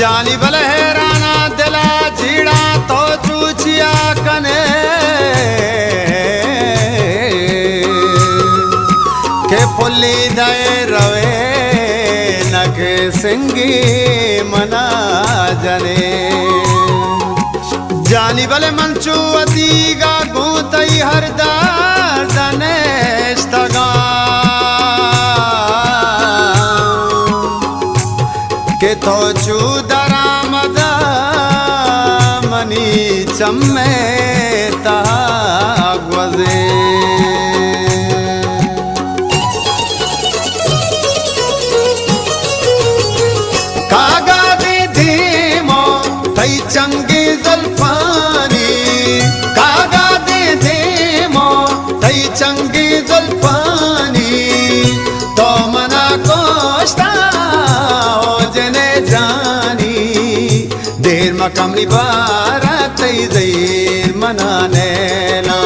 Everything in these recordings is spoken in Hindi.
जानी बल हैराना दिला जीड़ा तो चूचिया कने के पुली दए रवे नक सिंगी मना जने जानी बल मंचू अतीगा गूतई हरदार दनेस्तगा के तो चूदरा मदा मनी चम्मे तागवजे कागा दी धीमो तई चंगी जुल्फानी कागा दी धीमो तई चंगी जुल्फानी तो मना कोष्टा देर मकमली बारात देर मनाने ना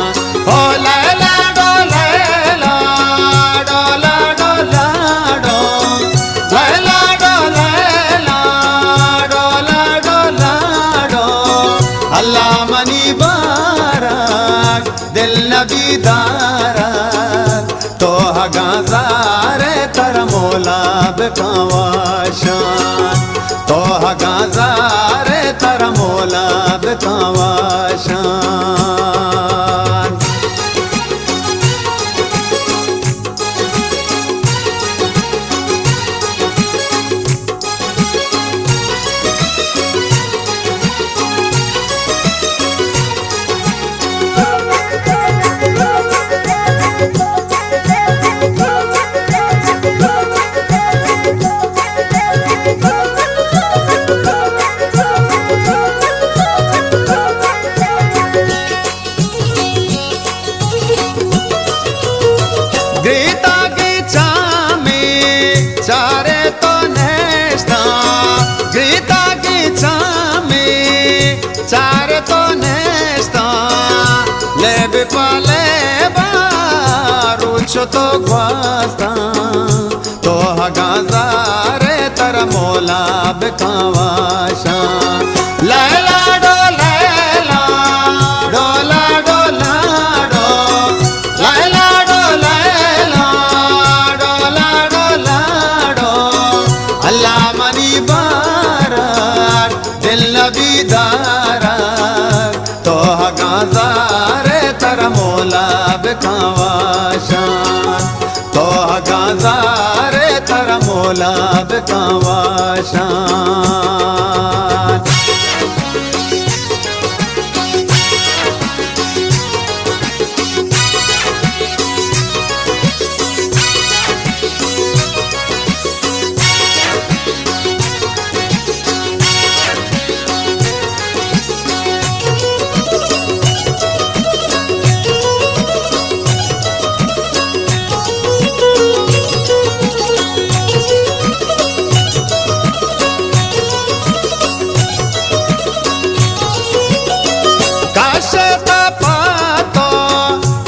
ओ लैला डो लैला डोला डोला डो लैला डो लैला डोला डोला डो अल्लाह मनी बाराक दिल नबी दारा तो हगाज़ारे तर मोला बेकावाशान तो हगाज़ारे तर मोला बेकावाशान गीता की चामे चारे तो नेस्ता गीता की चामे चारे तो नेस्ता ले बिपाले बारूचो तो ग्वास्ता तो हगाज़ारे तर मोला बेकावाशा लैला डो लैला डोला डोला डो लैला अल्लाह मनी बारार दिल नबी दारा तो हगाज़ारे तर मोला बेकावाशान तो हगाज़ारे तर मोला बेकावाशान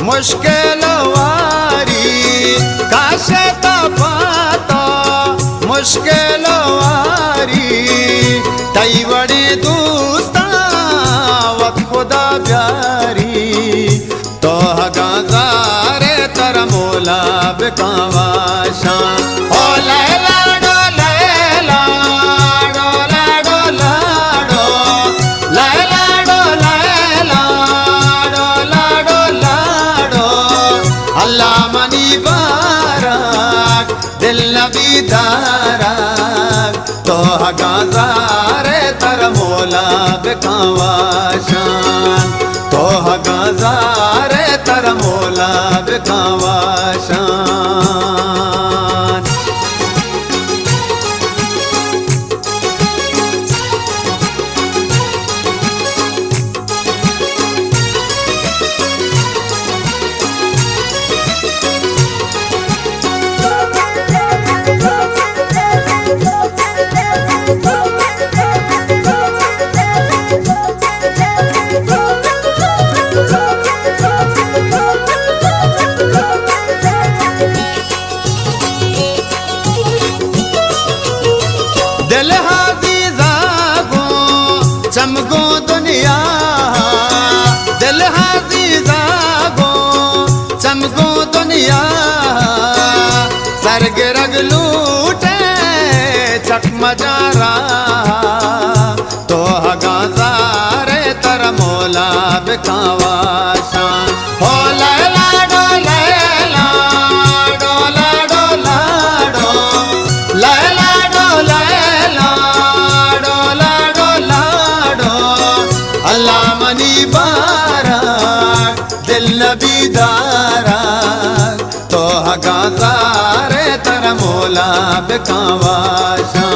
मुश्किल वारी काशे तपातो मुश्किल वारी तई बड़ी दोस्ता वत खुदा प्यारी तो हगाज़ारे तर मोला बेकावाशान ओ लैला डो लैला डोला डोला डो लैला डो लैला डोला डोला अल्लाह मनी बाराक दिल नबी दाराक तो हगाज़ारे तर मोला बेकावाशान तो हगाज़ारे तर मोला बेकावाशान दिल हाजी सरग रग लूटे चकमजारा तो गाजारे तर मोला बिकावाशा हो लैला डो लैला डोला डोला डो लैला डो लैला डोला डोला डो अल्लाह मनी बारा दिल नबी दारा तो गाजारे तर मोला बिकावाशा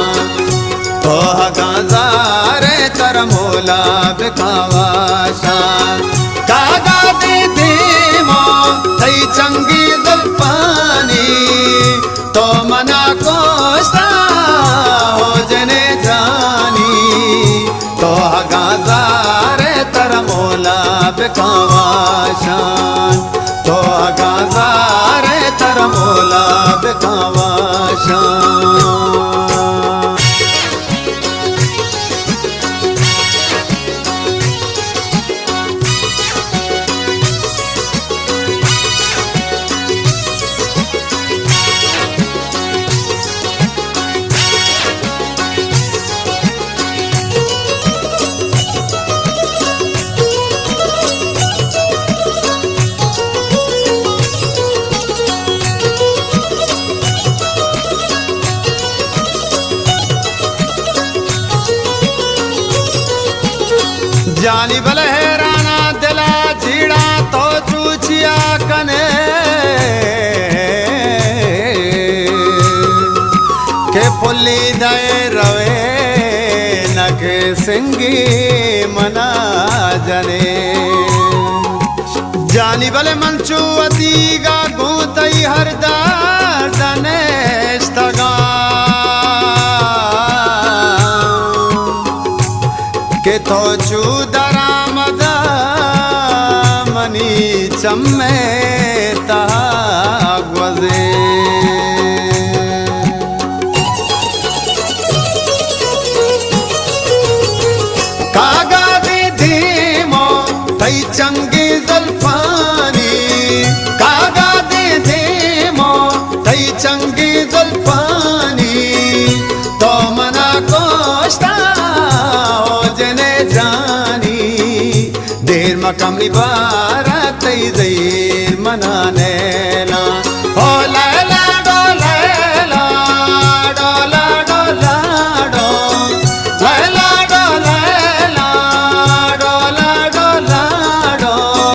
तो गाजारे तर मोला बिकावाशा कागा दीदी मो थई चंगी जुल्फानी तो मना कोस्ता हो जने जानी तो गाजारे तर मोला बिकावाशा तो गाजारे तर मोला बिकावाशा जानी भले हैराना दिला जीड़ा तो चूचिया कने के पुली दए रवे नके सिंगी मना जने जानी भले मंचू अतीगा गूतई हरदार दनेश तगा के तो चूदरा मदा मनी चम्मे तागवजे कागा दीदी मो थई चंगी जुल्फानी कागा दीदी मो थई चंगी जुल्फानी तो मना कोस्ता देर मकमली बारा तई देर मनाने